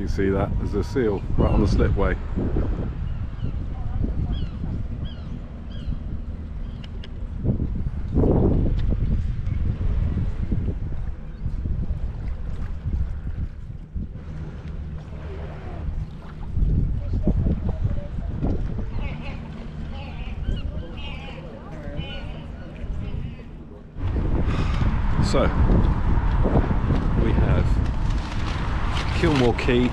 You see that? There's a seal right on the slipway. So, we have Kilmore Quay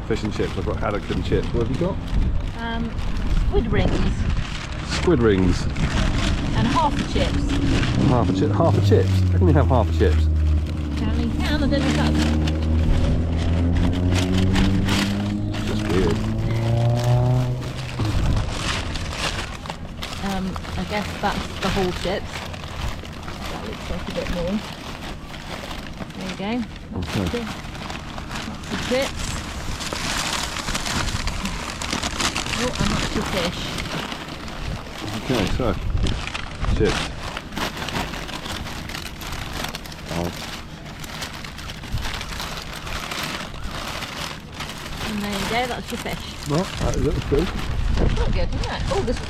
fish and chips. I've got haddock and chips. What have you got? Squid rings Squid rings. and half a chips. And half a chip. Half a chips? How can you have half a chips? Apparently you can, I don't know if that's... That's weird. I guess that's the whole chips. That looks like a bit more. There you go. That's Okay. That's the chips. Oh, and that's your fish. Okay, so chips. Oh, And there you go, that's your fish. well, that looks good. That's not good, isn't it? Oh, there's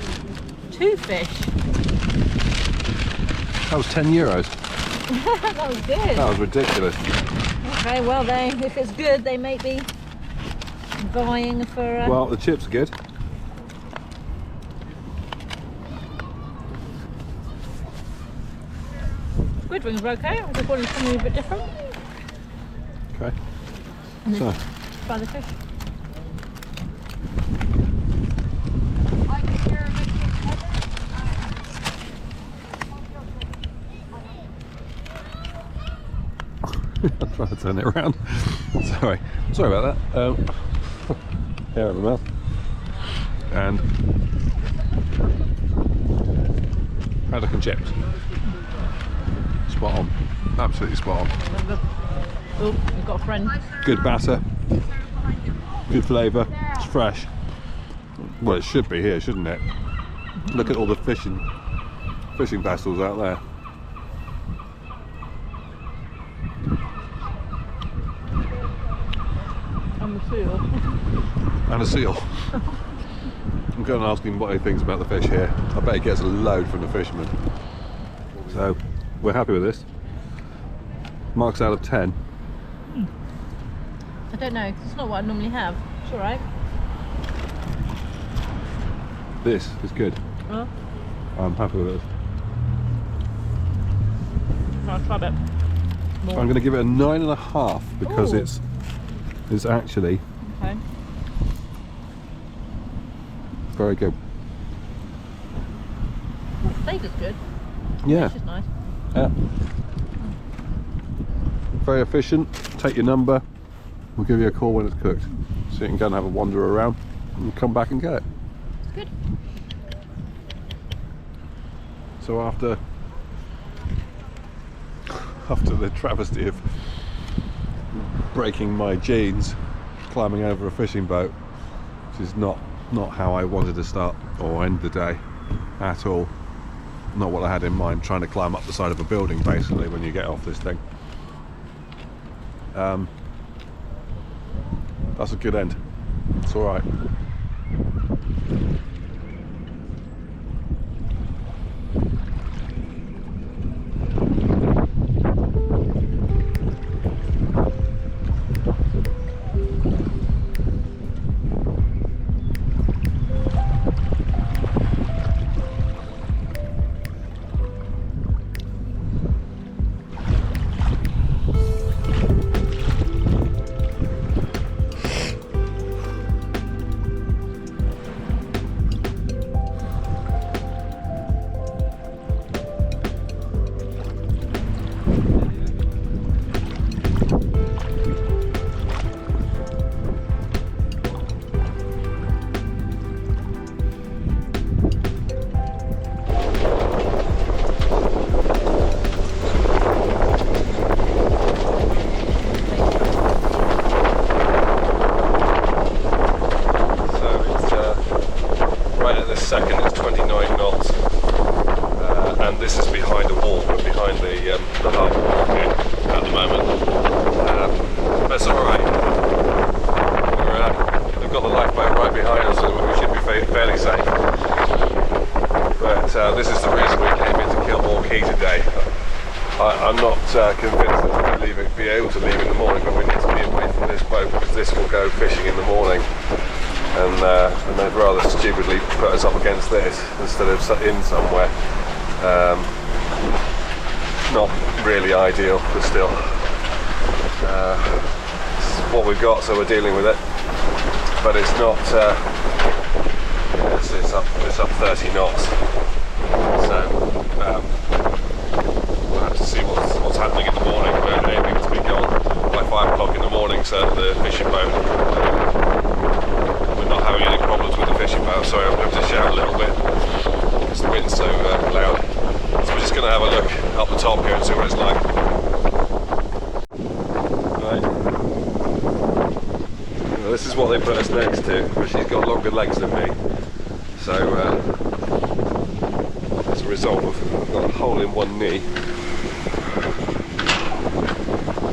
2 fish. That was €10. That was good. That was ridiculous. Okay, well, if it's good, they may be vying for... Well, the chips are good. Squid rings are okay. I just wanted something a bit different. Okay. And So, then try the fish. I'm trying to turn it around. Sorry about that. Hair in my mouth. And haddock and chips. Spot on. Absolutely spot on. Oh, we've got a friend. Good batter. Good flavour. It's fresh. Well, it should be here, shouldn't it? Look at all the fishing vessels out there. And the seal. And a seal. I'm going to ask him what he thinks about the fish here. I bet he gets a load from the fishermen. So, we're happy with this. Marks out of 10. I don't know, it's not what I normally have. It's alright. This is good. Oh, I'm happy with it. I'll try a bit more. I'm going to give it a 9.5 because Ooh. it's actually Okay. very good. Well, flavour's good. Yeah. Fish is nice. Yeah. Very efficient. Take your number. We'll give you a call when it's cooked, so you can go and have a wander around and come back and get it. It's good. So after the travesty of breaking my jeans climbing over a fishing boat, which is not how I wanted to start or end the day at all, not what I had in mind, trying to climb up the side of a building basically when you get off this thing. That's a good end. It's all right. convinced that we'll be able to leave in the morning, but we need to be away from this boat because this will go fishing in the morning. And they've rather stupidly put us up against this instead of in somewhere. Not really ideal, but still. It's what we've got, so we're dealing with it. But it's not. It's up 30 knots. So we'll have to see what's happening in the morning. We're aiming to be gone by 5 o'clock in the morning, so the fishing boat. We're not having any problems with the fishing boat. Sorry, I'm going to shout a little bit because the wind's so loud. So we're just going to have a look up the top here and see what it's like. Right. Well, this is what they put us next to, but she's got longer legs than me. So as a result, I've got a hole in one knee.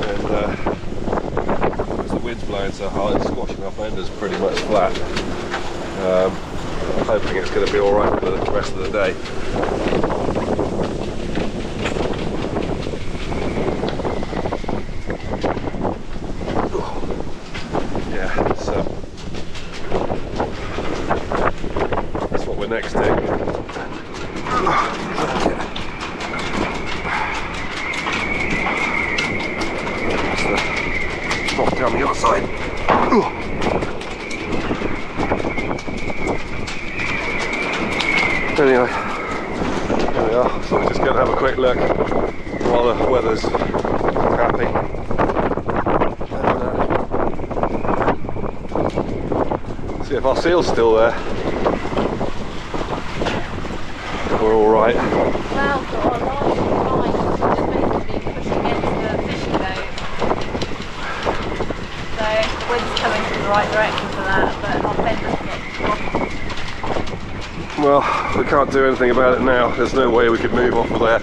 And as the wind's blowing so hard, it's squashing our fenders pretty much flat. I'm hoping it's going to be alright for the rest of the day. Yeah, so that's what we're next to. Drop down the other side. Anyway, there we are. So we're just going to have a quick look while the weather's crappy. And, see if our seal's still there. We're all right. Well, our line is fine. It's just meant to be pushing against the fishing boat. So the wind's coming from the right direction for that, but our fender's not. Well, we can't do anything about it now. There's no way we could move off of there.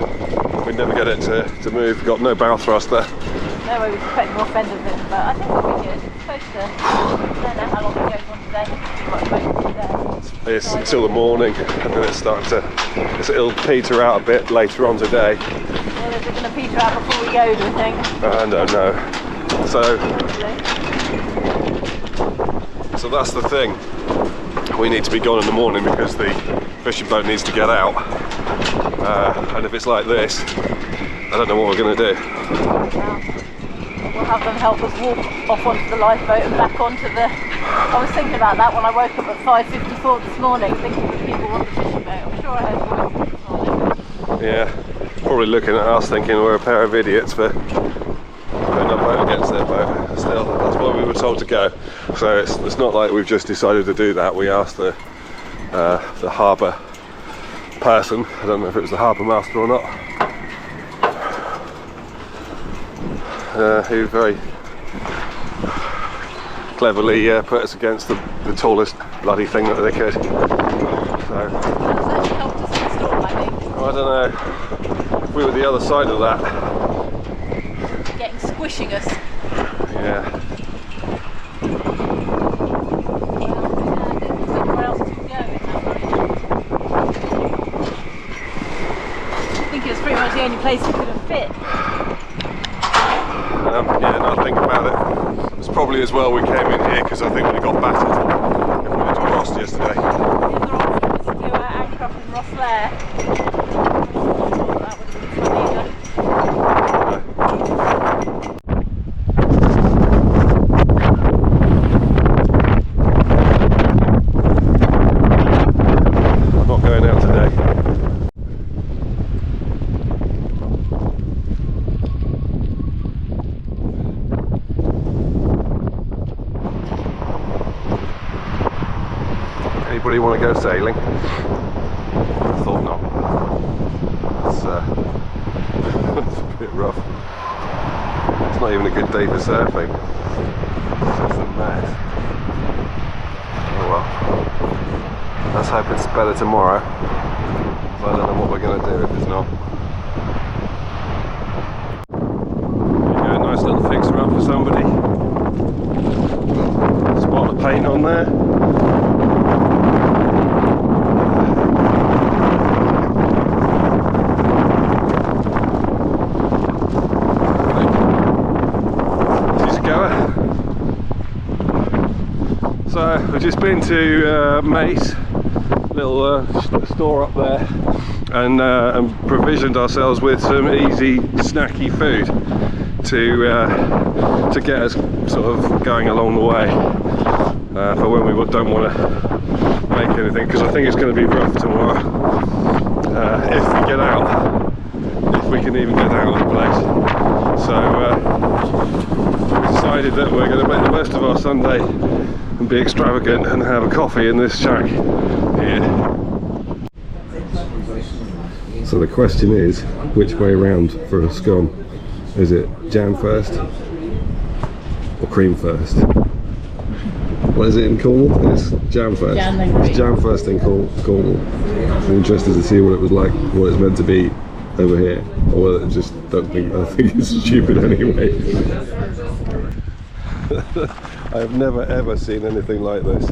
We'd never get it to move. We've got no bow thrust there. No way we could put more fenders in, but I think we'll be good. It's supposed to. I don't know how long it goes on today. It's until the morning, and then it's starting to. It'll peter out a bit later on today. Well, is it going to peter out before we go, do you think? I don't know. So that's the thing. We need to be gone in the morning because the fishing boat needs to get out. And if it's like this, I don't know what we're going to do. We'll have them help us walk off onto the lifeboat and back onto the... I was thinking about that when I woke up at 5:54 this morning, thinking that people were on the fishing boat. I'm sure I heard voices this morning. Yeah, probably looking at us thinking we're a pair of idiots for putting our boat against their boat. Still, that's why we were told to go. So it's not like we've just decided to do that. We asked the harbour person, I don't know if it was the harbour master or not, who very cleverly put us against the tallest bloody thing that they could. So, That's actually helped us in the storm, I think. I don't know, if we were the other side of that. Getting squishing us. Yeah. Somewhere else to go in that direction. I think it was pretty much the only place we could have fit. Yeah, now I think about it, it's probably as well we came in here because I think we got battered if we had crossed yesterday. The other option was to anchor up in Rosslare. That would have been funny either. I'm not going out today. Anybody want to go sailing? I thought not. It's it's a bit rough. It's not even a good day for surfing. It's just a mess. Oh well. Let's hope it's better tomorrow. I don't know what we're going to do if it's not. There you go, nice little fixer up for somebody. Spot of paint on there. So we've just been to Mace, little store up there, and provisioned ourselves with some easy snacky food to get us sort of going along the way for when we don't want to make anything, because I think it's going to be rough tomorrow if we get out, if we can even get out of the place. So we decided that we're going to make the most of our Sunday and be extravagant and have a coffee in this shack here. So the question is, which way round for a scone? Is it jam first or cream first? What is it in Cornwall? It's jam first. Jam then cream. It's jam first in Cornwall. I'm interested to see what it was like, what it's meant to be over here, or whether I just I think it's stupid anyway. I've never ever seen anything like this.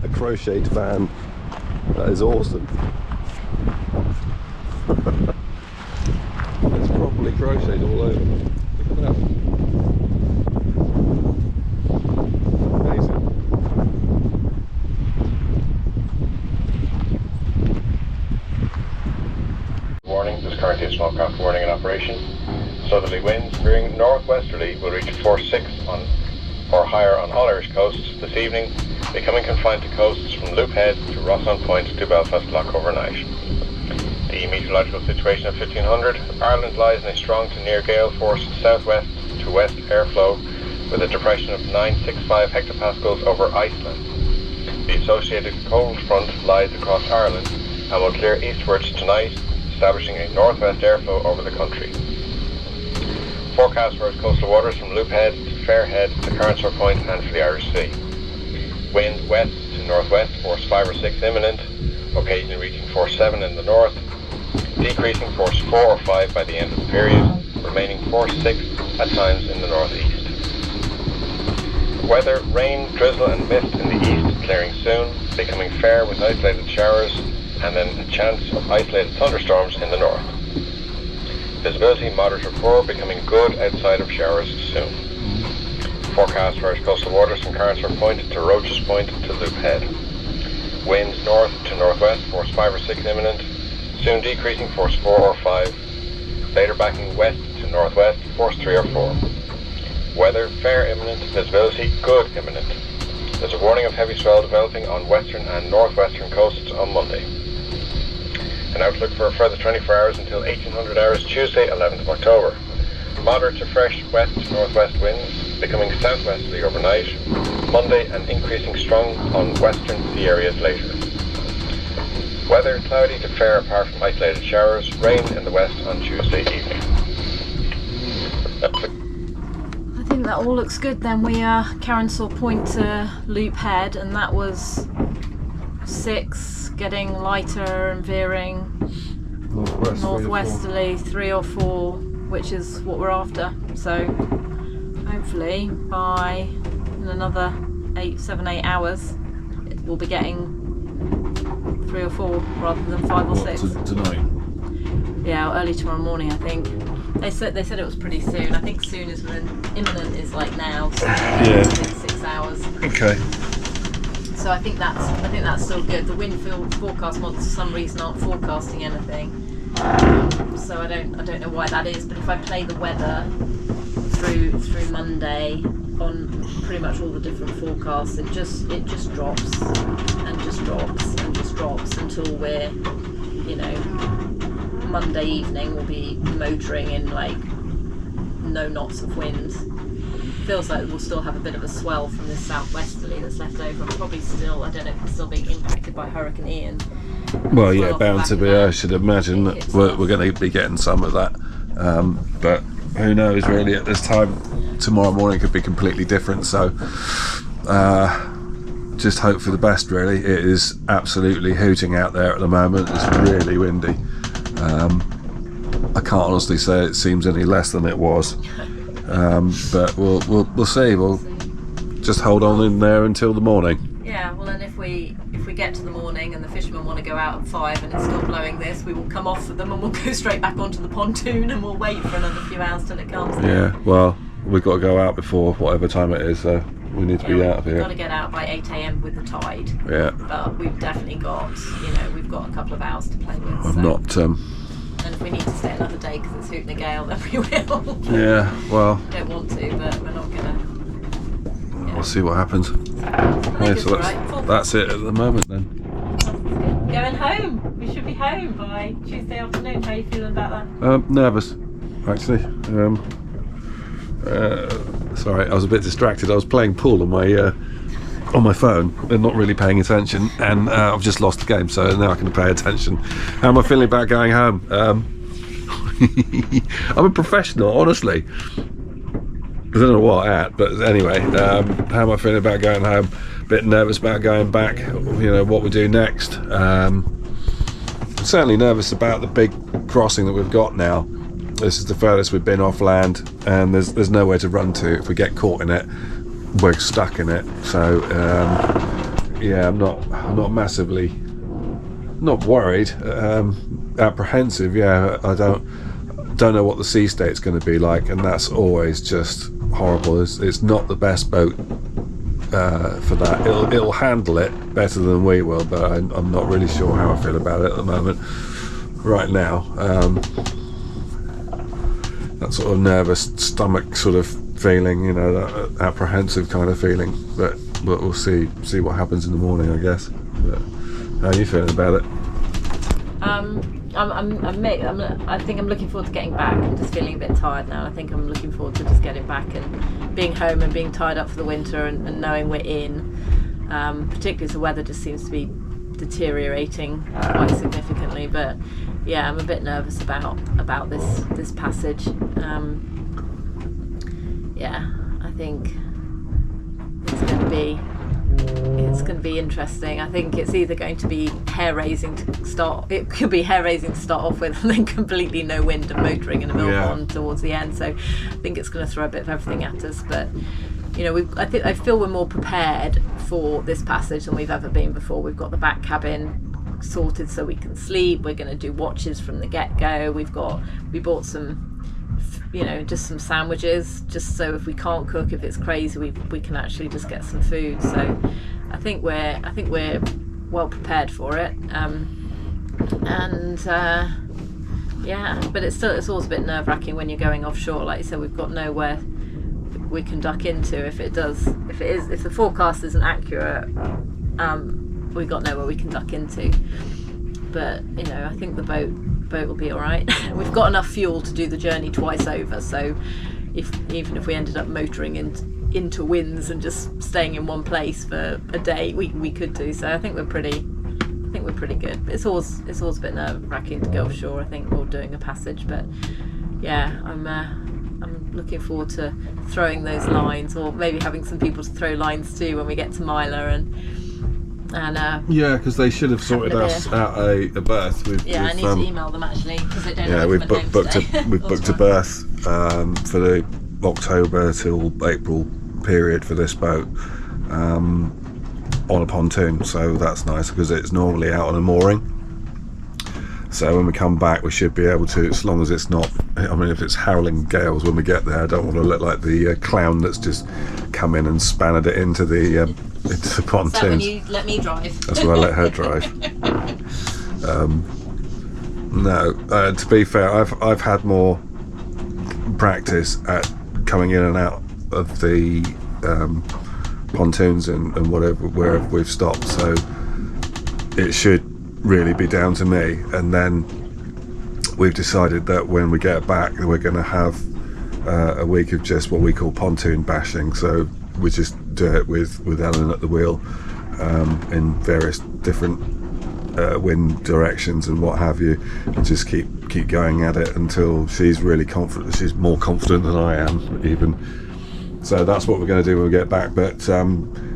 A crocheted van. That is awesome. It's properly crocheted all over. Look at that. Amazing. Warning, there's currently a small craft warning in operation. Southerly winds veering northwesterly will reach force 6 on or higher on all Irish coasts this evening, becoming confined to coasts from Loop Head to Rosson Point to Belfast Lough overnight. The meteorological situation at 1500, Ireland lies in a strong to near gale force southwest to west airflow with a depression of 965 hectopascals over Iceland. The associated cold front lies across Ireland and will clear eastwards tonight, establishing a northwest airflow over the country. Forecast for its coastal waters from Loop Head to Fair Head to Carnsore Point and for the Irish Sea. Wind west to northwest, force 5 or 6 imminent, occasionally reaching force 7 in the north, decreasing force 4 or 5 by the end of the period, remaining force 6 at times in the northeast. Weather, rain, drizzle and mist in the east, clearing soon, becoming fair with isolated showers, and then a chance of isolated thunderstorms in the north. Visibility moderate or poor, becoming good outside of showers soon. Forecast for Irish coastal waters from Carnsore Point to Roches Point to Loop Head. Winds north to northwest, force 5 or 6 imminent, soon decreasing force 4 or 5, later backing west to northwest, force 3 or 4. Weather, fair imminent, visibility, good imminent. There's a warning of heavy swell developing on western and northwestern coasts on Monday. An outlook for a further 24 hours until 1800 hours Tuesday, 11th of October. Moderate to fresh west to northwest winds, becoming southwesterly overnight. Monday and increasing strong on western sea areas later. Weather cloudy to fair apart from isolated showers, rain in the west on Tuesday evening. I think that all looks good then. We are Carnsore Point to Loop Head, and that was 6, getting lighter and veering northwesterly 3 or 4, which is what we're after. So hopefully by in another 7, 8 hours we'll be getting 3 or 4 rather than 5 or 6. Tonight? Yeah, early tomorrow morning I think. They said it was pretty soon. I think soon is when imminent is like now. So Yeah. within 6 hours. Okay. So I think that's still good. The wind forecast models for some reason aren't forecasting anything. So I don't know why that is. But if I play the weather through Monday on pretty much all the different forecasts, it just drops and just drops and just drops until we're, Monday evening we'll be motoring in like no knots of wind. Feels like we'll still have a bit of a swell from this southwesterly that's left over. Probably still, I don't know if it's still being impacted by Hurricane Ian. Well, yeah, bound to be. I should imagine that we're going to be getting some of that. But who knows, really, at this time. Tomorrow morning could be completely different. So just hope for the best, really. It is absolutely hooting out there at the moment. It's really windy. I can't honestly say it seems any less than it was. But we'll see. We'll just hold on in there until the morning. Yeah, well, and if we get to the morning and the fishermen want to go out at 5 and it's still blowing this, we will come off with them and we'll go straight back onto the pontoon and we'll wait for another few hours till it comes. Yeah, well, we've got to go out before whatever time it is. So we need to be out of We've here. got to get out by 8 a.m. with the tide. Yeah. But we've definitely got, we've got a couple of hours to play with. I've so. not. And if we need to stay another day because it's hooting a gale, then we will. Yeah. Well. We don't want to, but we're not gonna. We'll see what happens. Yeah, so that's it at the moment then. Going home. We should be home by Tuesday afternoon. How are you feeling about that? Nervous, actually. Sorry, I was a bit distracted. I was playing pool on my phone and not really paying attention, and I've just lost the game, so now I can pay attention. How am I feeling about going home? I'm a professional, honestly. I don't know what at, but anyway, how am I feeling about going home? A bit nervous about going back, what we do next. Certainly nervous about the big crossing that we've got now. This is the furthest we've been off land, and there's nowhere to run to. If we get caught in it, we're stuck in it. So yeah, I'm not massively not worried, apprehensive. Yeah, I don't know what the sea state's going to be like, and that's always just horrible. It's not the best boat for that. It'll handle it better than we will, but I'm not really sure how I feel about it at the moment. Right now, that sort of nervous stomach sort of feeling, that apprehensive kind of feeling. But we'll see what happens in the morning, I guess. But how are you feeling about it? I think I'm looking forward to getting back. I'm just feeling a bit tired now. I think I'm looking forward to just getting back and being home and being tied up for the winter and knowing we're in. Particularly as the weather just seems to be deteriorating quite significantly. But yeah, I'm a bit nervous about this passage. Yeah, I think it's going to be interesting. I think it's either going to be hair-raising to start. It could be hair-raising to start off with, and then completely no wind and motoring in a mill pond towards the end. So I think it's going to throw a bit of everything at us. But I feel we're more prepared for this passage than we've ever been before. We've got the back cabin sorted so we can sleep. We're going to do watches from the get-go. We bought some. Just some sandwiches, just so if we can't cook, if it's crazy, we can actually just get some food. So I think we're well prepared for it. But it's always a bit nerve-wracking when you're going offshore. Like you said, we've got nowhere we can duck into if the forecast isn't accurate. We've got nowhere we can duck into. But I think the boat will be all right. We've got enough fuel to do the journey twice over, so even if we ended up motoring into winds and just staying in one place for a day, we could do. So I think we're pretty good. But it's always a bit nerve-wracking to go offshore, I think, or doing a passage. But yeah, I'm looking forward to throwing those lines, or maybe having some people to throw lines to when we get to Mylor and yeah, because they should have sorted us out a berth. I need to email them actually, because they don't know. We've booked a berth for the October till April period for this boat on a pontoon, so that's nice because it's normally out on a mooring. So when we come back, we should be able to, as long as it's not, if it's howling gales when we get there, I don't want to look like the clown that's just come in and spanned it into the pontoons. So when you let me drive. That's when I let her drive. To be fair, I've had more practice at coming in and out of the pontoons and wherever we've stopped, so it should really be down to me. And then we've decided that when we get back, we're going to have a week of just what we call pontoon bashing. So we just do it with Ellen at the wheel in various different wind directions and what have you, and just keep going at it until she's really confident. She's more confident than I am even. So that's what we're going to do when we get back. But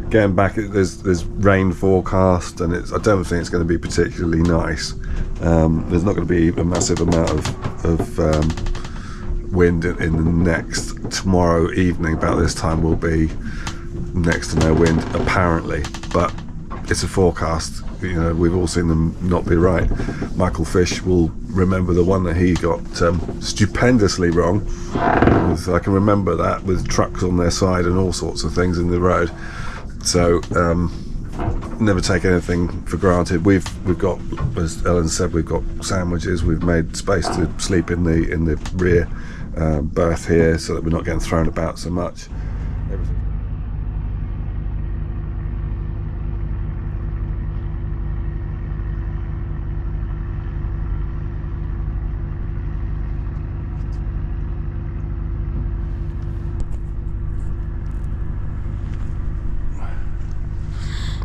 getting back, there's rain forecast, and I don't think it's going to be particularly nice. There's not going to be a massive amount of wind in the next. Tomorrow evening about this time will be next to no wind apparently, but it's a forecast. You know, we've all seen them not be right. Michael Fish will remember the one that he got stupendously wrong. I can remember that, with trucks on their side and all sorts of things in the road. So never take anything for granted. We've got, as Ellen said, we've got sandwiches. We've made space to sleep in the rear berth here, so that we're not getting thrown about so much. Everything.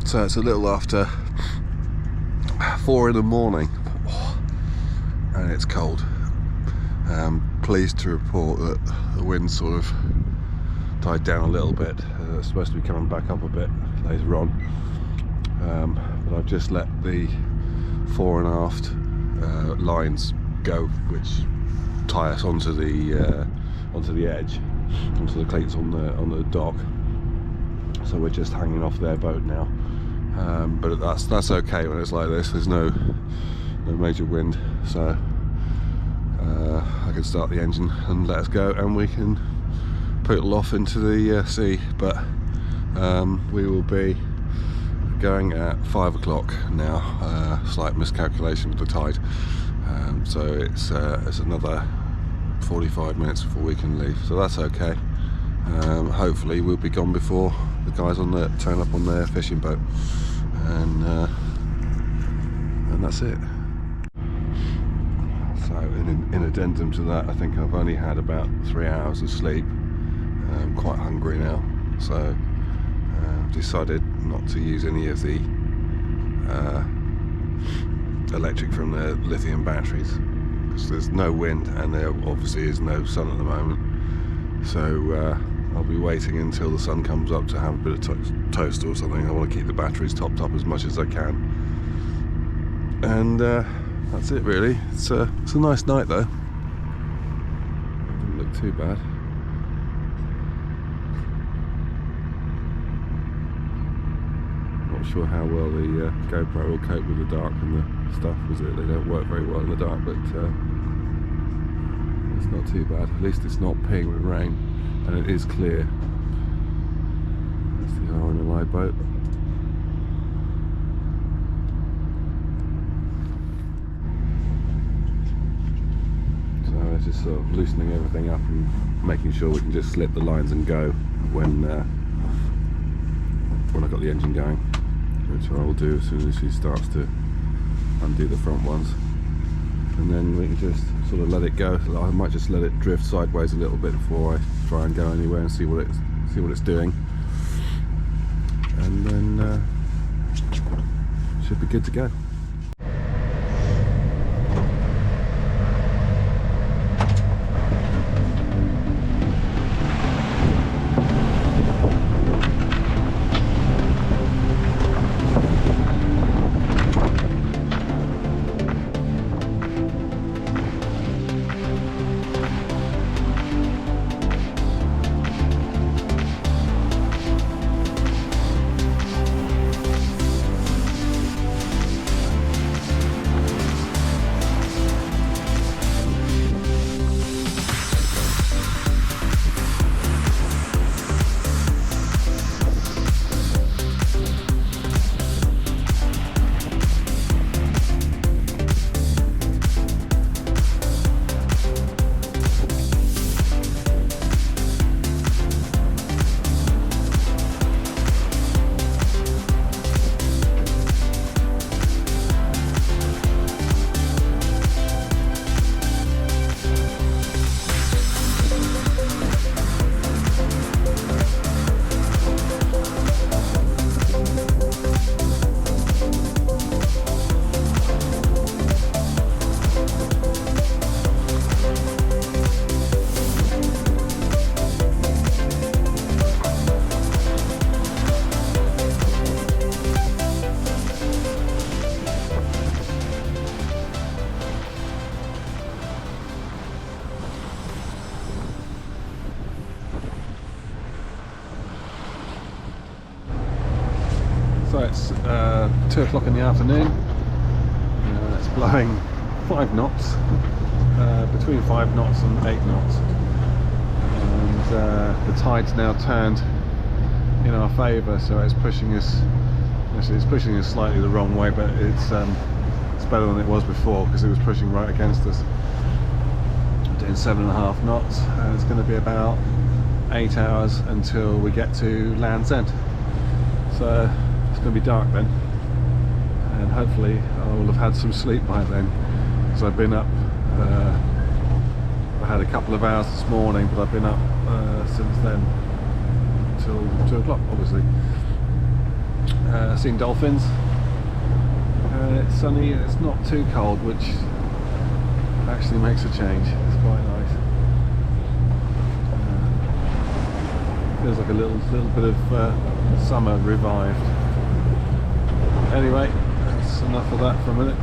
So it's a little after 4 in the morning, and it's cold. Pleased to report that the wind sort of died down a little bit. It's supposed to be coming back up a bit later on, but I've just let the fore and aft lines go, which tie us onto the edge, onto the cleats on the dock. So we're just hanging off their boat now, but that's okay when it's like this. There's no major wind, so I can start the engine and let us go, and we can poodle off into the sea. But we will be going at 5 o'clock now. Slight miscalculation with the tide, so it's another 45 minutes before we can leave, so that's okay. Hopefully we'll be gone before the guys turn up on their fishing boat, and that's it. So in addendum to that, I think I've only had about 3 hours of sleep. I'm quite hungry now, so decided not to use any of the electric from the lithium batteries, because there's no wind and there obviously is no sun at the moment. So I'll be waiting until the sun comes up to have a bit of toast or something. I want to keep the batteries topped up as much as I can, and that's it really. It's a nice night though. Doesn't look too bad. Not sure how well the GoPro will cope with the dark and the stuff, because they don't work very well in the dark, but it's not too bad. At least it's not peeing with rain, and it is clear. That's the RNLI boat. So it's just sort of loosening everything up and making sure we can just slip the lines and go when I've got the engine going, which I will do as soon as she starts to undo the front ones, and then we can just sort of let it go. I might just let it drift sideways a little bit before I try and go anywhere and see what it's doing, and then should be good to go. So it's 2 o'clock in the afternoon. It's blowing 5 knots, between 5 knots and 8 knots, and the tide's now turned in our favour, so it's pushing us. Actually, it's pushing us slightly the wrong way, but it's better than it was before because it was pushing right against us. Doing 7.5 knots, and it's going to be about 8 hours until we get to Land's End. So it's going to be dark then, and hopefully I will have had some sleep by then, because I've been up. I had a couple of hours this morning, but I've been up since then till 2 o'clock, obviously. Seen dolphins. It's sunny, it's not too cold, which actually makes a change. It's quite nice. Feels like a little bit of summer revived. Anyway, that's enough of that for a minute.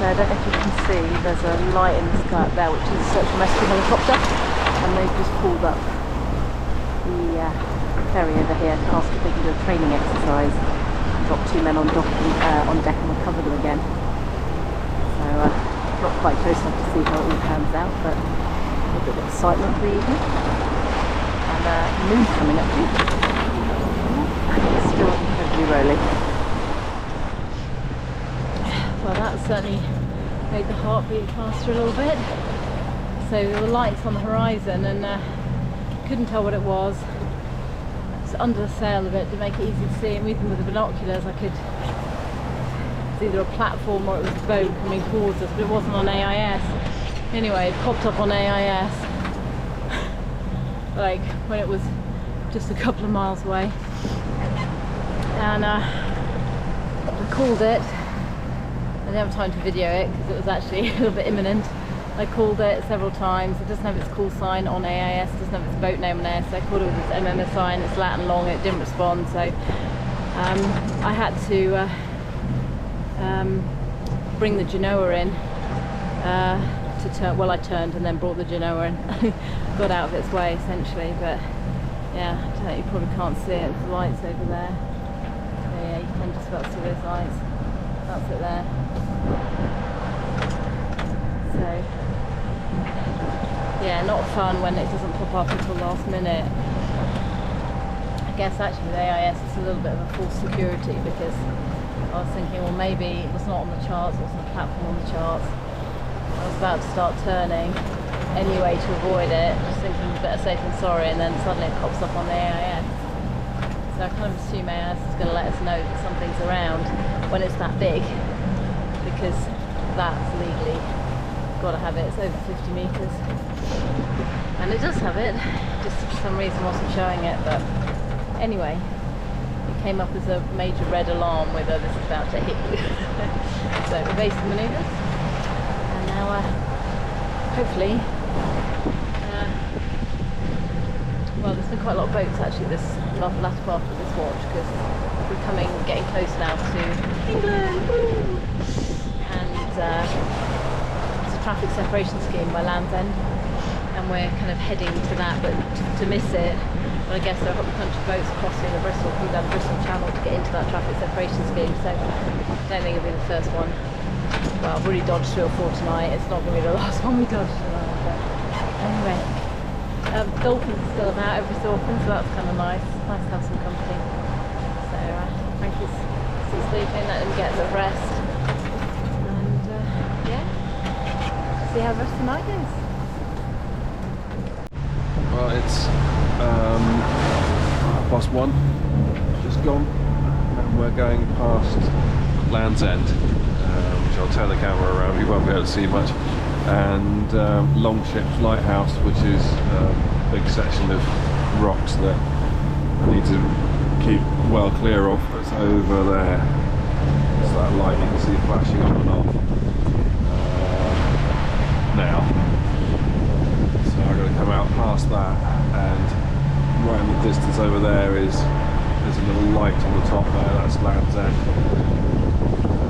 I don't know if you can see, there's a light in the sky up there which is a search and rescue helicopter, and they've just pulled up the ferry over here to ask if they can do a training exercise. Dropped 2 men on deck and recover them again. So not quite close enough to see how it all pans out, but a bit of excitement for the evening. And the moon's coming up too. It's still incredibly rolly. Well, that certainly made the heart beat faster a little bit. So there were lights on the horizon, and couldn't tell what it was. It's under the sail a bit to make it easy to see, and even with the binoculars I could, it's either a platform or it was a boat coming towards us, but it wasn't on AIS. Anyway, it popped up on AIS like when it was just a couple of miles away, and I called it. I didn't have time to video it because it was actually a little bit imminent. I called it several times. It doesn't have its call sign on AIS, it doesn't have its boat name on AIS, so I called it with its MMSI and it's Latin long, it didn't respond, so I had to bring the genoa in to turn. Well, I turned and then brought the genoa in. Got out of its way essentially, but yeah, I don't know, you probably can't see it, there's lights over there. So yeah, you can just about see those lights. That's it there. So yeah, not fun when it doesn't pop up until last minute. I guess actually with AIS it's a little bit of a false security, because I was thinking, well, maybe it was not on the charts, it wasn't a platform on the charts. I was about to start turning anyway to avoid it, just thinking better safe than sorry, and then suddenly it pops up on the AIS. So I kind of assume AIS is going to let us know that something's around when it's that big, because that's legally got to have it. It's over 50 metres, and it does have it, just for some reason wasn't showing it. But anyway, it came up as a major red alarm with this is about to hit you. So evasive manoeuvres, and now hopefully well, there's been quite a lot of boats actually this latter part of this watch, because we're getting close now to England. Woo! And there's a traffic separation scheme by Land's End, and we're kind of heading to that, but to miss it. But I guess there are a bunch of boats crossing the coming down the Bristol Channel to get into that traffic separation scheme, so I don't think it'll be the first one. Well, I've already dodged 3 or 4 tonight, it's not going to be the last one we dodged tonight, but anyway. Dolphins are still about every so often, so that's kind of nice. Nice to have some company. So Frankie's still sleeping, let him get a bit of rest. And yeah, see how the rest of the night goes. Well, it's 1:30, just gone, and we're going past Land's End, which I'll turn the camera around, you won't be able to see much, and Longships Lighthouse, which is a big section of rocks that I need to keep well clear of. It's over there. It's that light you can see flashing on and off now. So I'm going to come out past that, and right in the distance over there's a little light on the top there. That's Land's End.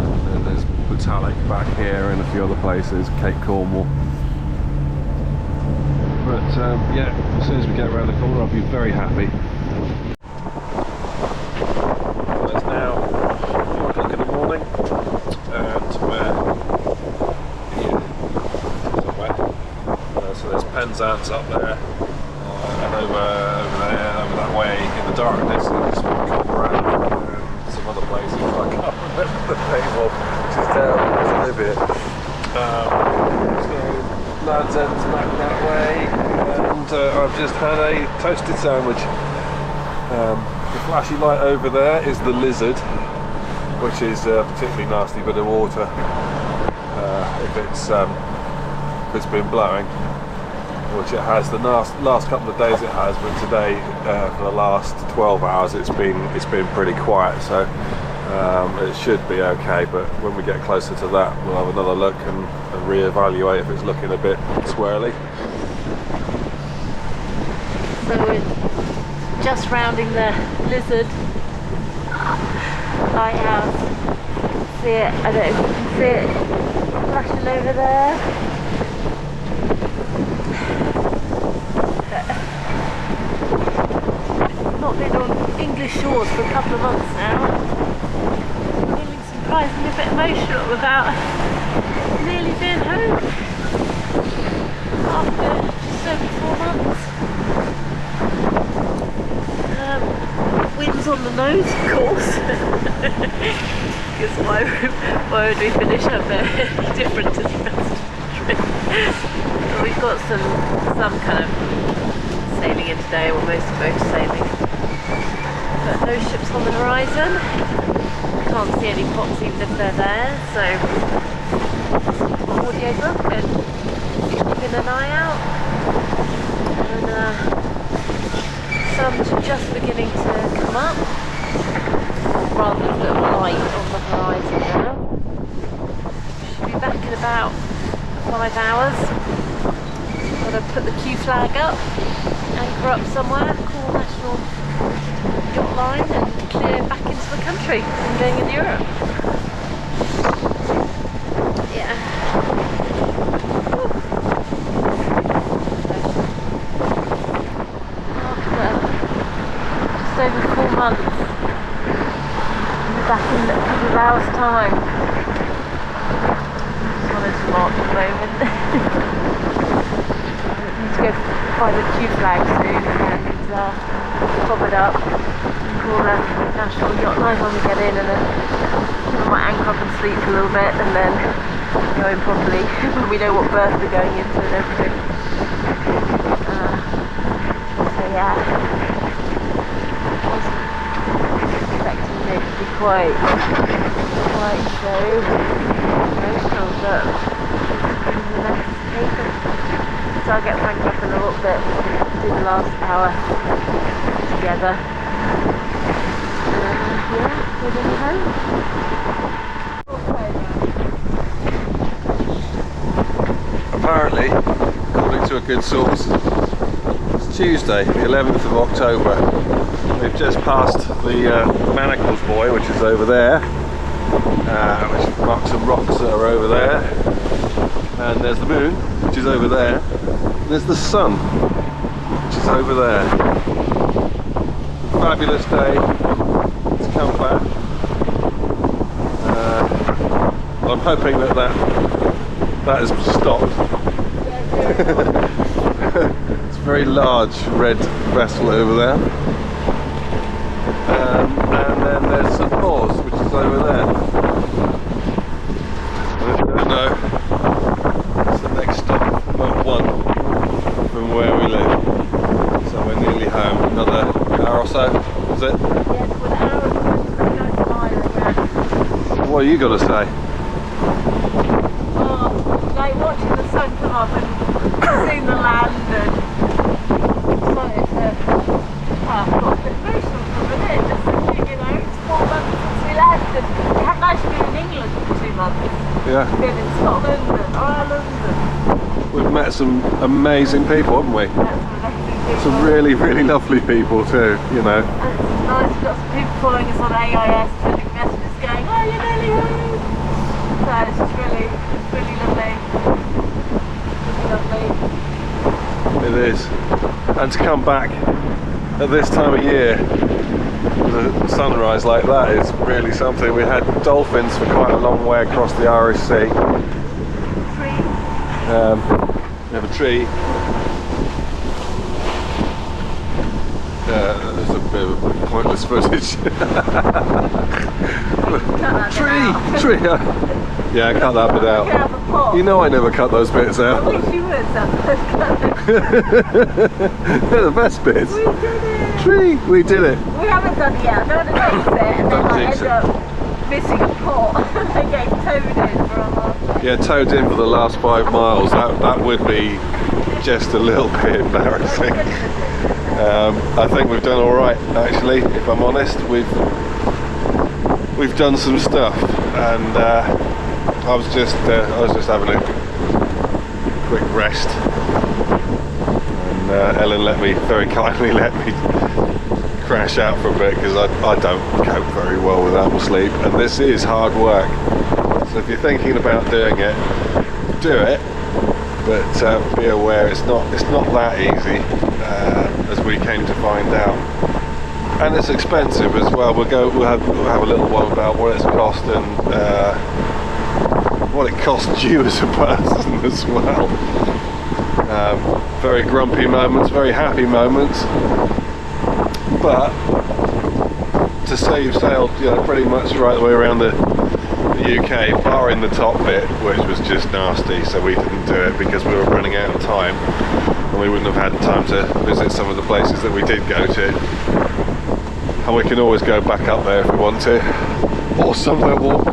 And then there's Metallic back here and a few other places, Cape Cornwall. But yeah, as soon as we get around the corner, I'll be very happy. So it's now 4 o'clock in the morning, and we're here somewhere. So there's Penzance up there, and over there, over that way in the darkness, there's Cornwall and some other places I can't remember the name of, which is terrible because I live here. So Land's End's back that way, and I've just had a toasted sandwich. The flashy light over there is the Lizard, which is a particularly nasty bit of water if it's been blowing, which it has. The last couple of days it has, but today for the last 12 hours it's been pretty quiet, so it should be okay. But when we get closer to that, we'll have another look and re-evaluate if it's looking a bit swirly. So we're just rounding the Lizard lighthouse. See it? I don't know if you can see it flashing over there. Not been on English shores for a couple of months now. Feeling surprisingly a bit emotional about nearly being home after just over 4 months. Wind's on the nose, of course, because why would we finish up there different to the rest of the trip? We've got some kind of sailing in today, or most of boat sailing, but no ships on the horizon. Can't see any pots even if they're there, so audio book and keeping an eye out. And sun's just beginning to come up, rather than a little light on the horizon now. Should be back in about 5 hours. Got to put the Q flag up, anchor up somewhere, call National Yacht Line, and clear back into the country. I'm going in Europe. Yeah. Over 4 months. I'll be back in a couple of hours' time. Just wanted to mark the moment. I need to go find the Q flag soon and pop it up and call a National Yacht Line when we get in, and then I might anchor up and sleep for a little bit and then go in properly when we know what berth we're going into and everything. So yeah. Quite so emotional, but the next taken. So I'll get Frank up in a little bit, do the last hour together. Yeah, we're going home. Apparently, according to a good source, it's Tuesday, the 11th of October. We've just passed the Manacles Buoy, which is over there, which marks some rocks that are over there, and there's the moon, which is over there, and there's the sun, which is over there. Fabulous day to come back. I'm hoping that has stopped. It's a very large red vessel over there. And then there's St Paul's, which is over there. I know it's the next stop, but 1 from where we live. So we're nearly home. Another hour or so, is it? Yes, for an hour and 29 miles, yeah. What are you got to say? Oh, like watching the sun come up and seeing the land, and excited to some amazing people, haven't we? Some really, really lovely people too, you know. And it's nice, we've got some people following us on AIS, sending messages going, oh, you're nearly home. So it's just really lovely. Really lovely. It is. And to come back at this time of year, with a sunrise like that is really something. We had dolphins for quite a long way across the Irish Sea. Tree. We have a tree. There's a bit of pointless footage. Tree. Yeah, cut that bit out. You know I never cut those bits out. I wish you would, They're the best bits. We did it. Tree. We did it. We haven't done it yet. I don't want to jinx it and then I end up missing a pot and getting towed in for a half. Yeah, towed in for the last 5 miles. That would be just a little bit embarrassing. I think we've done all right, actually. If I'm honest, we've done some stuff, and I was just having a quick rest, and Ellen very kindly let me crash out for a bit because I don't cope very well without my sleep, and this is hard work. So if you're thinking about doing it, do it, but be aware it's not that easy, as we came to find out. And it's expensive as well. We'll have a little one about what it's cost and what it costs you as a person as well. Very grumpy moments, very happy moments. But to say you've sailed, pretty much right the way around the UK, barring the top bit, which was just nasty, so we didn't do it because we were running out of time, and we wouldn't have had time to visit some of the places that we did go to. And we can always go back up there if we want to, or somewhere warm.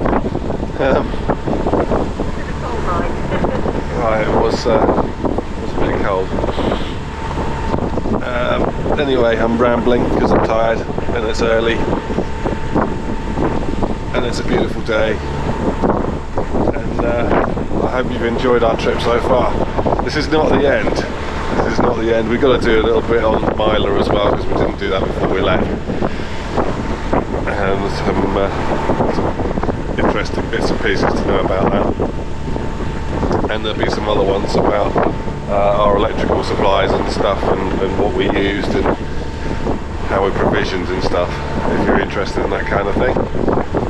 Right, it was a bit cold. Anyway, I'm rambling because I'm tired and it's early and it's a beautiful day, and I hope you've enjoyed our trip so far. This is not the end. This is not the end. We've got to do a little bit on Mylor as well because we didn't do that before we left. And some interesting bits and pieces to know about that. And there'll be some other ones about our electrical supplies and stuff, and what we used and how we provisioned and stuff, if you're interested in that kind of thing.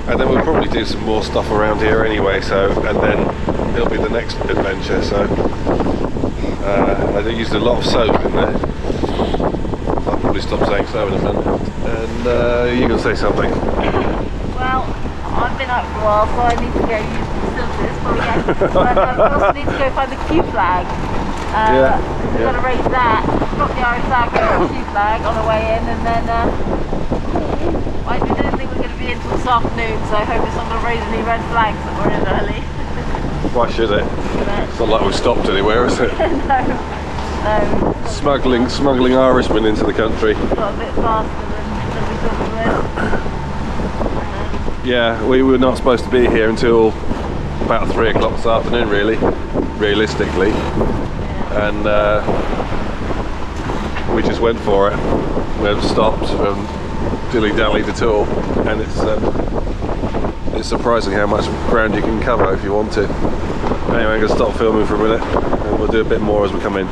And then we'll probably do some more stuff around here anyway, and then it'll be the next adventure. So I used a lot of soap in there. I'll probably stop saying so in a minute. And you can say something. Well, I've been out for a while, so I need to go use the facilities, but I also need to go find the Q flag. We've got to raise that, drop the Irish flag, the Q flag on the way in, and then we didn't think we were going to be in until this afternoon, so I hope it's not going to raise any red flags that we're in early. Why should it? It's not like we've stopped anywhere, is it? No. Smuggling Irishmen into the country. Got a bit faster than we thought we would. Yeah, we were not supposed to be here until about 3 o'clock this afternoon, realistically. And we just went for it. We haven't stopped and dilly-dallied at all. And it's surprising how much ground you can cover if you want to. Anyway, I'm going to stop filming for a minute and we'll do a bit more as we come in.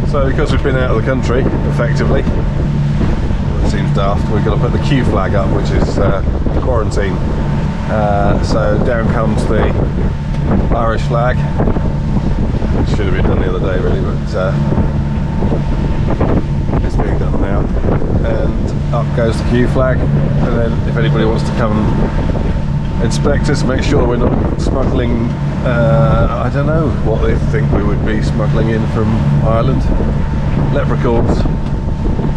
So because we've been out of the country, effectively, it seems daft, we've got to put the Q flag up, which is quarantine. So down comes the Irish flag. It should have been done the other day really, but it's being done now. And up goes the Q flag, and then if anybody wants to come and inspect us, make sure we're not smuggling, I don't know what they think we would be smuggling in from Ireland. Leprechauns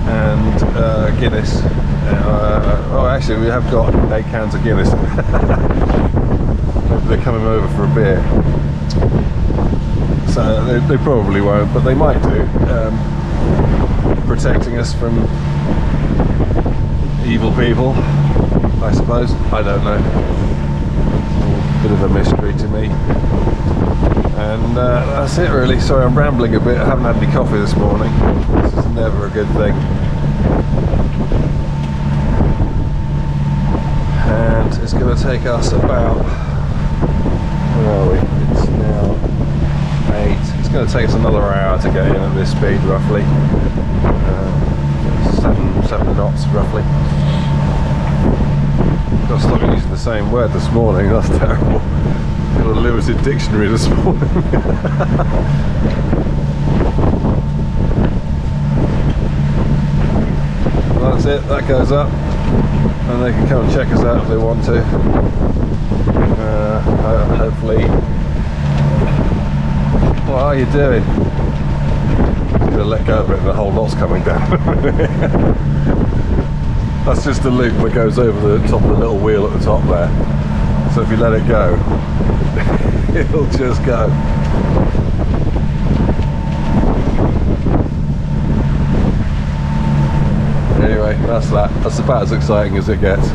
and Guinness. Actually we have got 8 cans of Guinness. Maybe they're coming over for a beer. So they probably won't, but they might do. Protecting us from evil people, I suppose. I don't know. Bit of a mystery to me. And that's it really. Sorry I'm rambling a bit, I haven't had any coffee this morning. This is never a good thing. And it's going to take us about, where are we? It's now 8. It's going to take us another hour to get in at this speed roughly. 7 knots roughly. Got to stop using the same word this morning, that's terrible. Got a limited dictionary this morning. Well, that's it, that goes up. And they can come and check us out if they want to. Hopefully. What are you doing? I'm going to let go of it and the whole lot's coming down. That's just the loop that goes over the top of the little wheel at the top there. So if you let it go, it'll just go. Anyway, that's that. That's about as exciting as it gets.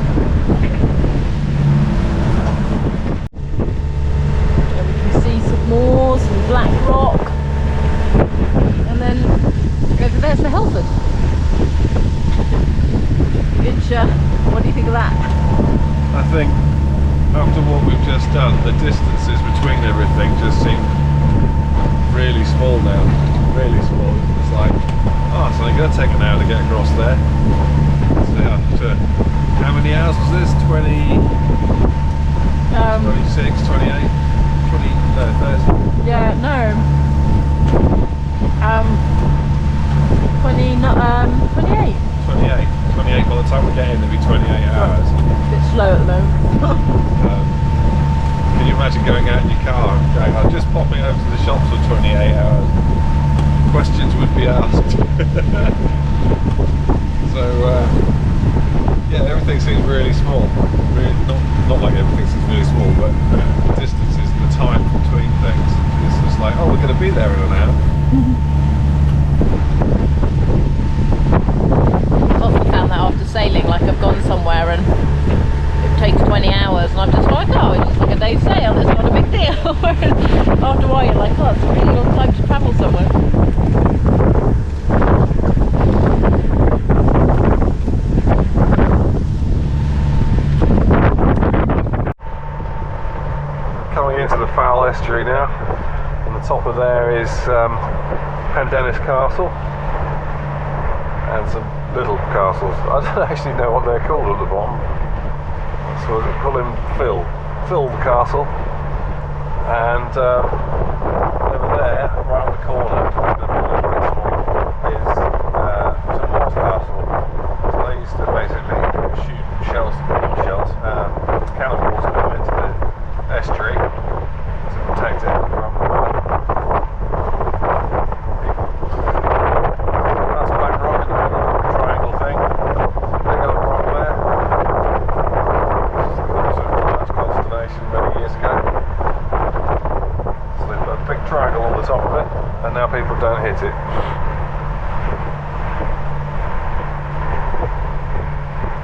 And we can see some moors and black rock. And then over there's the Helford. Which, what do you think of that? I think after what we've just done, the distances between everything just seem really small now. Really small. It's like, oh, it's only going to take an hour to get across there. So yeah, how many hours was this? 20, 26, 28, 20, no, 30? Yeah, no. 28. 28 by the time we get in, it'll be 28 hours. A bit slow at the moment. Can you imagine going out in your car and going, I'm just popping over to the shops for 28 hours? Questions would be asked. So, yeah, everything seems really small. Really, not like everything seems really small, but the distances and the time between things. It's just like, oh, we're going to be there in an hour. Often found that after sailing, like I've gone somewhere and it takes 20 hours and I'm just like, oh, it's just like a day's sail, it's not a big deal. After a while you're like, oh, it's a really long time to travel somewhere. Coming into the Fowl Estuary now. On the top of there is Pendennis Castle and some little castles. I don't actually know what they're called at the bottom. So we'll call him Phil the Castle. And over there, right on the corner, is St Lord's Castle. So they used to basically shoot cannonballs into the estuary to protect it from that's Black Rock in the middle, triangle thing. Big old rock there. This is the cause of Flash constellation many years ago. So they've got a big triangle on the top of it, and now people don't hit it.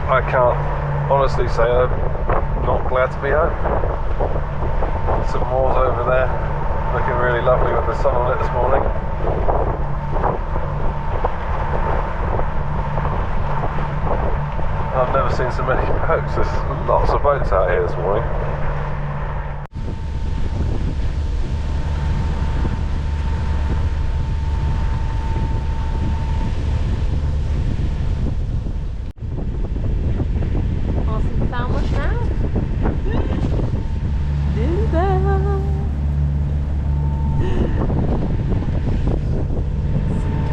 I can't honestly say I'm not glad to be home. Some moors over there, looking really lovely with the sun on it this morning. I've never seen so many boats. There's lots of boats out here this morning. Passing Falmouth now.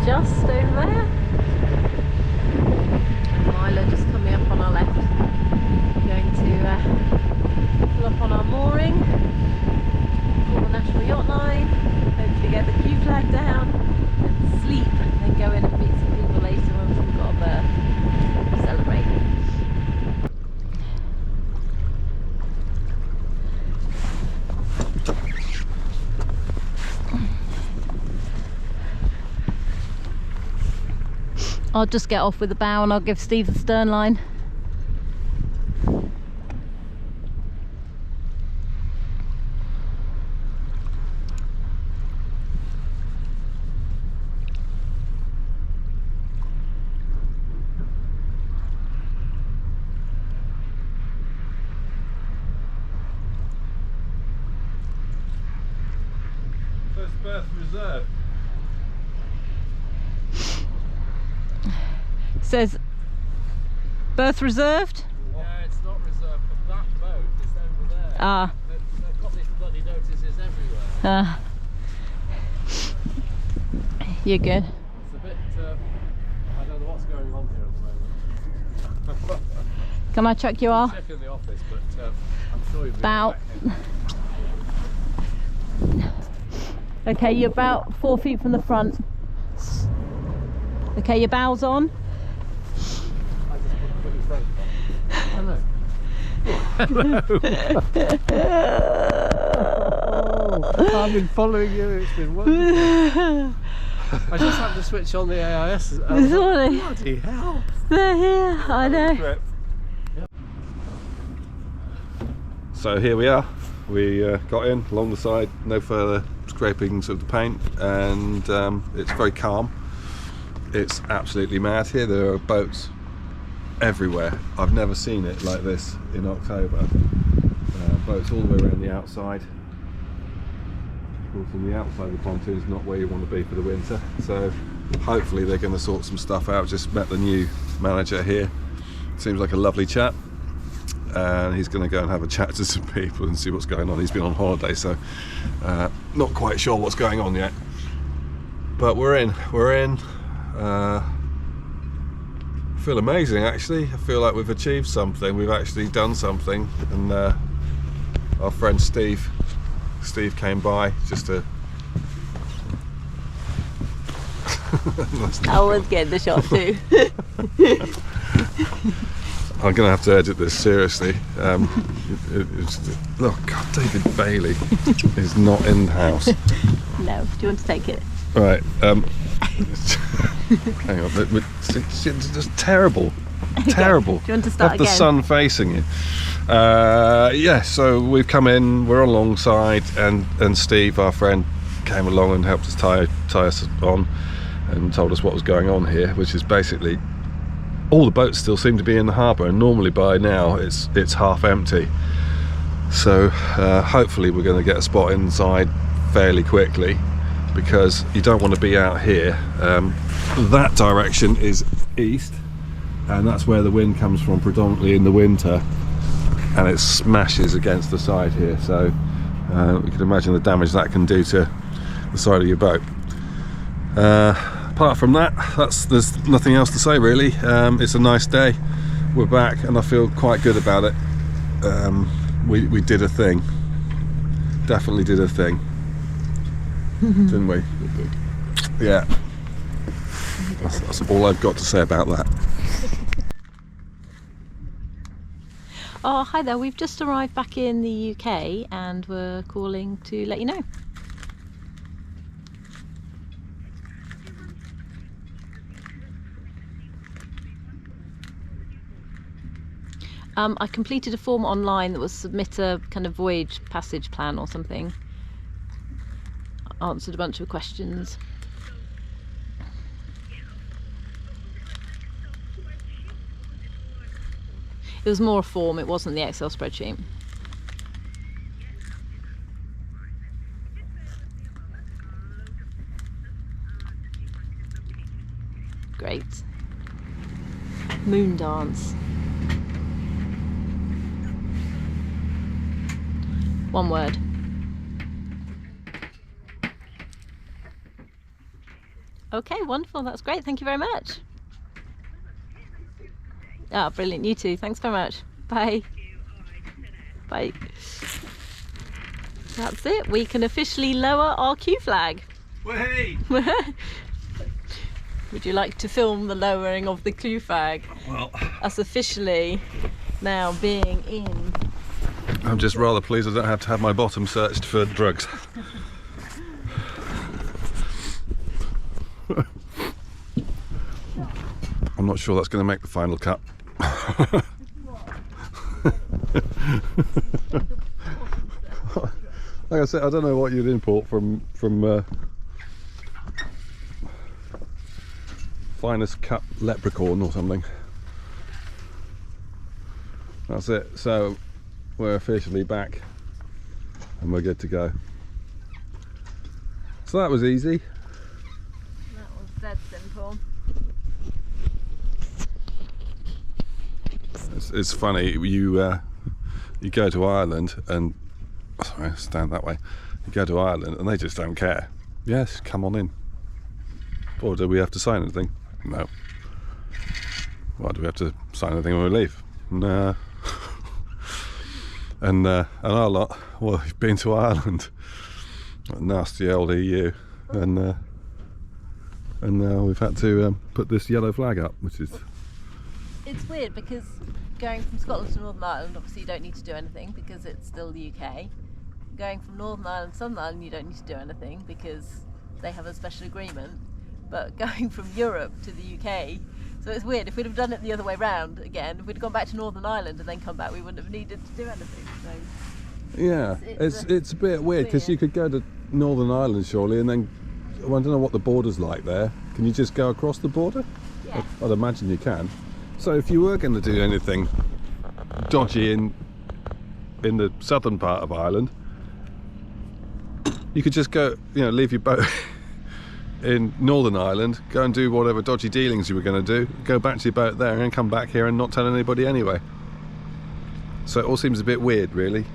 Just over there. And Mylor just coming up on our left. Going to pull up on our mooring, call the National Yacht Line, hopefully get the Q flag down and sleep, and then go in and meet some people later once we've got a berth. Celebrate. I'll just get off with the bow and I'll give Steve the stern line. reserved. Says berth reserved. Yeah, it's not reserved, but that boat is over there. Ah. They've got these bloody notices everywhere. You're good. It's a bit, I don't know what's going on here at the moment. Can I chuck you off? Check in the office, but I'm sure you'll be About. Okay, you're about 4 feet from the front. Okay, your bow's on. I just put your front. Hello. I've been following you, it's been wonderful. I just had to switch on the AIS. This morning. Bloody hell. They're here, I know. So here we are. We got in along the side, no further scrapings of the paint, and it's very calm. It's absolutely mad here. There are boats everywhere. I've never seen it like this in October. Boats all the way around the outside. Of course, on the outside of the pontoon is not where you want to be for the winter, so hopefully they're going to sort some stuff out. Just met the new manager here. Seems like a lovely chap, and he's going to go and have a chat to some people and see what's going on. He's been on holiday, so not quite sure what's going on yet, but we're in. I feel amazing, actually. I feel like we've achieved something. We've actually done something, and our friend Steve came by just to I was getting the shot too. I'm gonna have to edit this seriously. Oh God, David Bailey is not in the house. No, do you want to take it? Right. Hang on. It's just terrible. Terrible. Do you want to start Have the again? sun facing you. Yeah. So we've come in. We're alongside, and Steve, our friend, came along and helped us tie us on, and told us what was going on here, which is basically all the boats still seem to be in the harbour, and normally by now it's half empty. So hopefully we're going to get a spot inside fairly quickly, because you don't want to be out here. That direction is east, and that's where the wind comes from predominantly in the winter, and it smashes against the side here, so you can imagine the damage that can do to the side of your boat. Apart from that, there's nothing else to say really. It's a nice day. We're back, and I feel quite good about it. We did a thing. Definitely did a thing. Didn't we? Yeah. That's all I've got to say about that. Oh, hi there. We've just arrived back in the UK and we're calling to let you know. I completed a form online that was submit a kind of voyage passage plan or something. Answered a bunch of questions. It was more a form, it wasn't the Excel spreadsheet. Great. Moon dance. One word. Okay, wonderful, that's great, thank you very much. Ah, brilliant, you too, thanks very much. Bye. Bye. That's it, we can officially lower our Q flag. Hey! Would you like to film the lowering of the Q flag? Well, Us officially now being in. I'm just rather pleased I don't have to have my bottom searched for drugs. I'm not sure that's going to make the final cut. Like I said, I don't know what you'd import from finest cut leprechaun or something. That's it. So we're officially back and we're good to go. So that was easy. That was dead simple. It's funny, you go to Ireland and, sorry, stand that way. You go to Ireland and they just don't care. Yes, come on in. Or do we have to sign anything? No. Well, do we have to sign anything when we leave? No. and our lot, well, you've been to Ireland. Nasty old EU. And now we've had to put this yellow flag up, which is... It's weird because going from Scotland to Northern Ireland, obviously you don't need to do anything because it's still the UK. Going from Northern Ireland to Southern Ireland, you don't need to do anything because they have a special agreement. But going from Europe to the UK, so it's weird. If we'd have done it the other way round again, if we'd gone back to Northern Ireland and then come back, we wouldn't have needed to do anything. So yeah, it's a bit weird because you could go to Northern Ireland surely, and then well, I don't know what the border's like there. Can you just go across the border? Yeah. I'd imagine you can. So if you were going to do anything dodgy in the southern part of Ireland, you could just go, leave your boat in Northern Ireland, go and do whatever dodgy dealings you were going to do, go back to your boat there and come back here and not tell anybody anyway. So it all seems a bit weird, really.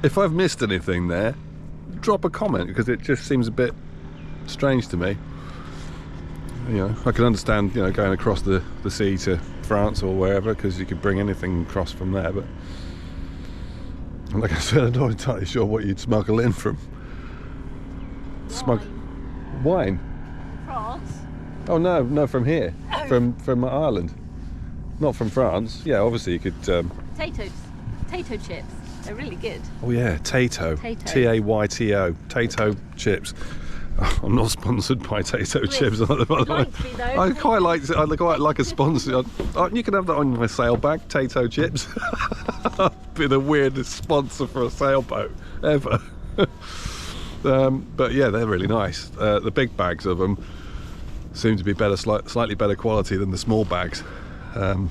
If I've missed anything there, drop a comment, because it just seems a bit strange to me. I can understand, going across the sea to France or wherever, because you could bring anything across from there, but like I said, I'm not entirely sure what you'd smuggle in from. Wine? France? Oh no, from here, from Ireland, not from France. Yeah, obviously you could. Potato chips. They're really good. Oh yeah, Tato. T-A-Y-T-O. Tato chips. Oh, I'm not sponsored by Tato chips. I quite like a sponsor. You can have that on my sailbag, Tato chips. I've been the weirdest sponsor for a sailboat ever. But yeah, they're really nice. The big bags of them seem to be slightly better quality than the small bags. I'm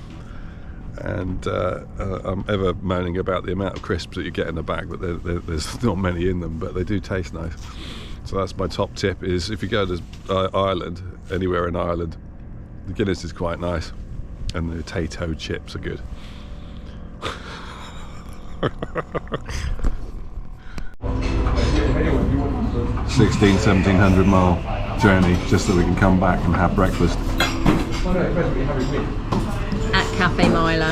ever moaning about the amount of crisps that you get in the bag, but there's not many in them, but they do taste nice. So that's my top tip, is if you go to Ireland, anywhere in Ireland, the Guinness is quite nice and the Tato chips are good. 1700 mile journey just so we can come back and have breakfast at Cafe Mylor.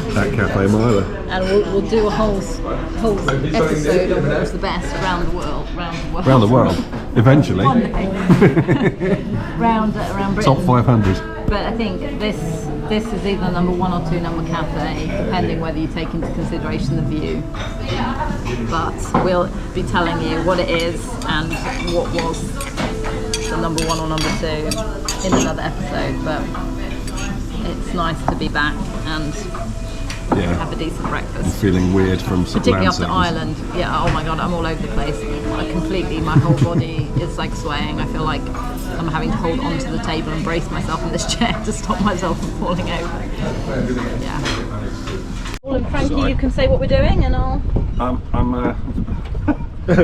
And we'll do a whole episode of what was the best around the world. Eventually. Around Britain. Top 500. But I think this is either number 1 or 2 number cafe, depending whether you take into consideration the view. But we'll be telling you what it is and what was the number 1 or number 2 in another episode. But it's nice to be back and have a decent breakfast. I'm feeling weird from some particularly after Ireland. Yeah, oh my god, I'm all over the place. My whole body is like swaying. I feel like I'm having to hold onto the table and brace myself in this chair to stop myself from falling over. Yeah. Paul and Frankie, you can say what we're doing and I'll...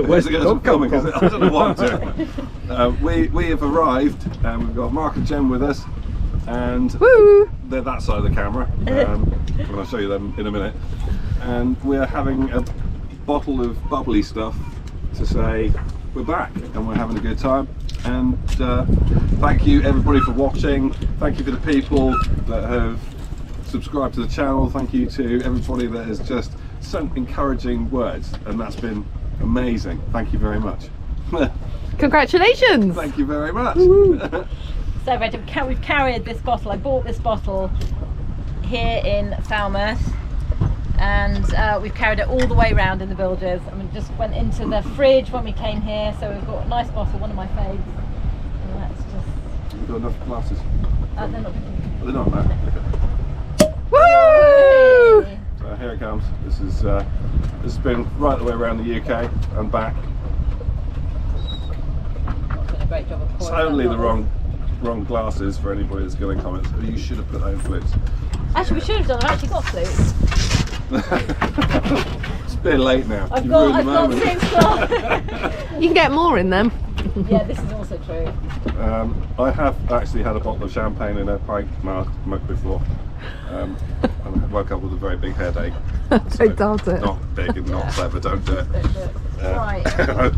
Where's the dog coming? Because I don't know what I'm doing. We have arrived and we've got Mark and Jen with us. And woo! They're that side of the camera, and I'll show you them in a minute. And we're having a bottle of bubbly stuff to say we're back and we're having a good time. And thank you everybody for watching. Thank you for the people that have subscribed to the channel. Thank you to everybody that has just sent encouraging words, and that's been amazing. Thank you very much. Congratulations! Thank you very much. So we've carried this bottle. I bought this bottle here in Falmouth, and we've carried it all the way around in the villages. And we just went into the fridge when we came here. So we've got a nice bottle, one of my faves. And let's just. You've got enough glasses. They're not. They're not, no. Woo! So here it comes. This has been right the way around the UK and back. Done a great job of pouring. Totally the wrong glasses for anybody that's going to comment. You should have put that in flutes. Actually, we should have done. I've actually got flutes. It's a bit late now. I've You've got ruined the moment. 6 lots. You can get more in them. Yeah, this is also true. I have actually had a bottle of champagne in a pint mug before. And I woke up with a very big headache. Don't doubt it. Not big and not clever, don't do it. Right.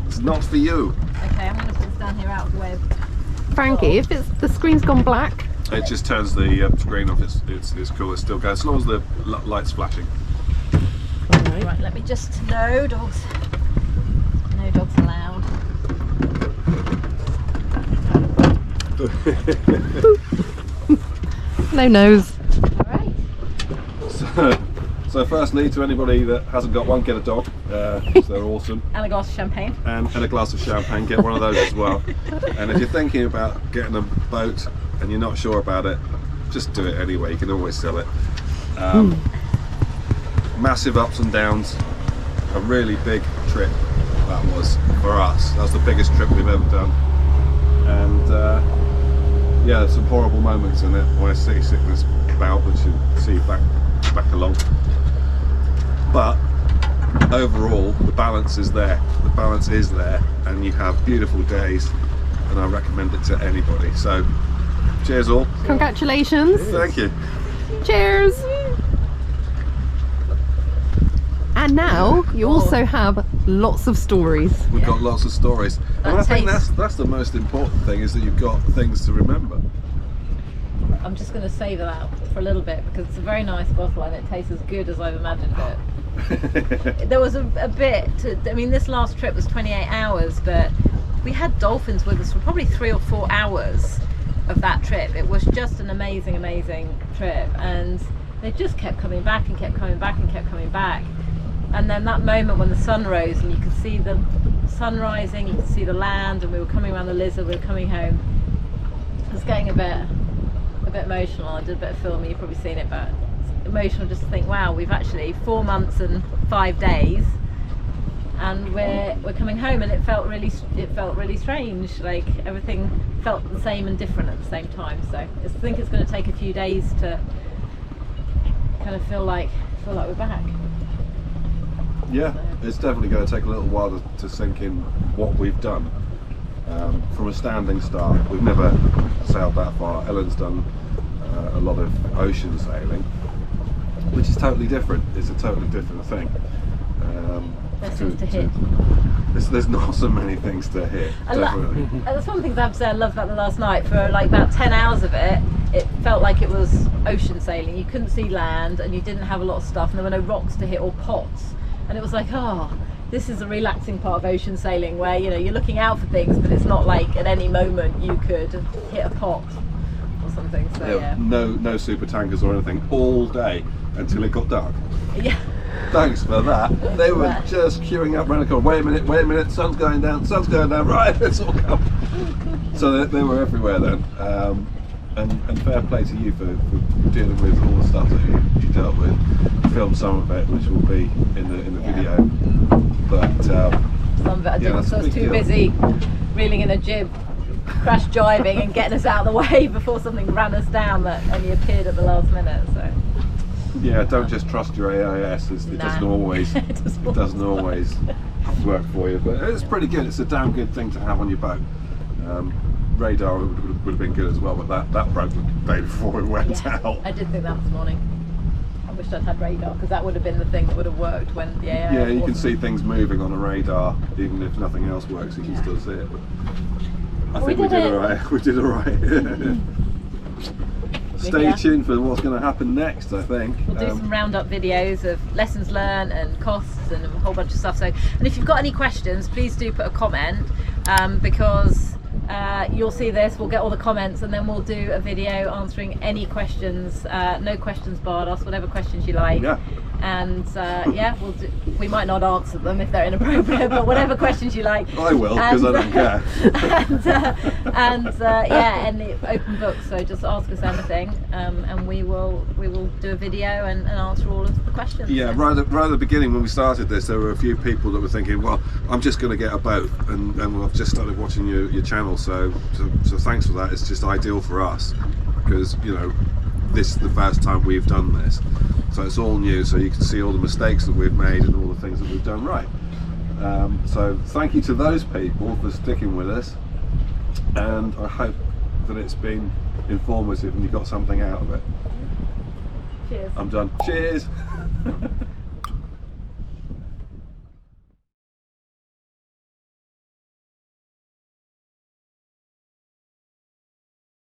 It's not for you. Okay, I'm going to put this down here out of the way. Frankie, if the screen's gone black, It just turns the screen off. It's cool. It's still going as long as the light's flashing. Right, let me just. No dogs allowed. no nose. Alright. So firstly, to anybody that hasn't got one, get a dog. 'Cause they're awesome. And a glass of champagne. And a glass of champagne. Get one of those as well. And if you're thinking about getting a boat and you're not sure about it, just do it anyway. You can always sell it. Massive ups and downs. A really big trip that was for us. That was the biggest trip we've ever done. And yeah, some horrible moments in it. When I see sickness about, which you see back along. But overall, the balance is there. The balance is there, and you have beautiful days. And I recommend it to anybody. So, cheers all. Congratulations. Thank you. Cheers. And now you also have lots of stories. We've got lots of stories, and I think taste. that's the most important thing, is that you've got things to remember. I'm just going to savour that for a little bit because it's a very nice bottle and it tastes as good as I've imagined it. There was a bit, I mean, this last trip was 28 hours, but we had dolphins with us for probably 3 or 4 hours of that trip. It was just an amazing, amazing trip, and they just kept coming back and kept coming back and kept coming back. And then that moment when the sun rose and you could see the sun rising, you could see the land, and we were coming around the Lizard, we were coming home. I was getting a bit emotional. I did a bit of filming, you've probably seen it, but it's emotional just to think, wow, we've actually 4 months and 5 days, and we're coming home, and it felt really strange. Like everything felt the same and different at the same time. So I think it's going to take a few days to kind of feel like we're back. Yeah, it's definitely going to take a little while to sink in what we've done. From a standing start, we've never sailed that far. Ellen's done a lot of ocean sailing, which is totally different. It's a totally different thing. There's things to hit. There's not so many things to hit, definitely. That's one of the things I have to say I love about the last night. For like about 10 hours of it, it felt like it was ocean sailing. You couldn't see land and you didn't have a lot of stuff, and there were no rocks to hit or pots. And it was like, oh, this is a relaxing part of ocean sailing where, you know, you're looking out for things, but it's not like at any moment you could hit a pot or something. So yeah. No super tankers or anything all day until it got dark. Yeah. Thanks for that. They were just queuing up around the corner. Wait a minute, sun's going down, right, let's all come. So they were everywhere then. And fair play to you for dealing with all the stuff that you dealt with. I filmed some of it, which will be in the video. But some of it I didn't, so I was too busy reeling in a jib, crash jibing and getting us out of the way before something ran us down that only appeared at the last minute. So yeah, don't just trust your AIS. It doesn't always work for you, but it's pretty good. It's a damn good thing to have on your boat. Radar would have been good as well, but that broke the day before it went out. I did think that this morning. I wish I'd had radar, because that would have been the thing that would have worked when the AIS Yeah, you can wasn't. see things moving on a radar, even if nothing else works, you can still see it. But I think we did alright. We did alright. Stay tuned for what's going to happen next, I think. We'll do some roundup videos of lessons learned and costs and a whole bunch of stuff. So, and if you've got any questions, please do put a comment, because you'll see this, we'll get all the comments, and then we'll do a video answering any questions. No questions barred, ask whatever questions you like. Yeah. And yeah, we might not answer them if they're inappropriate, but whatever questions you like. I will, because I don't care. Yeah, any open book, so just ask us anything, and we will do a video and answer all of the questions. Yeah, right at the beginning when we started this, there were a few people that were thinking, well, I'm just going to get a boat, and I've just started watching your channel, so thanks for that. It's just ideal for us, because, you know, this is the first time we've done this, so it's all new. So you can see all the mistakes that we've made and all the things that we've done right. So thank you to those people for sticking with us, and I hope that it's been informative and you got something out of it. Cheers. I'm done. Cheers.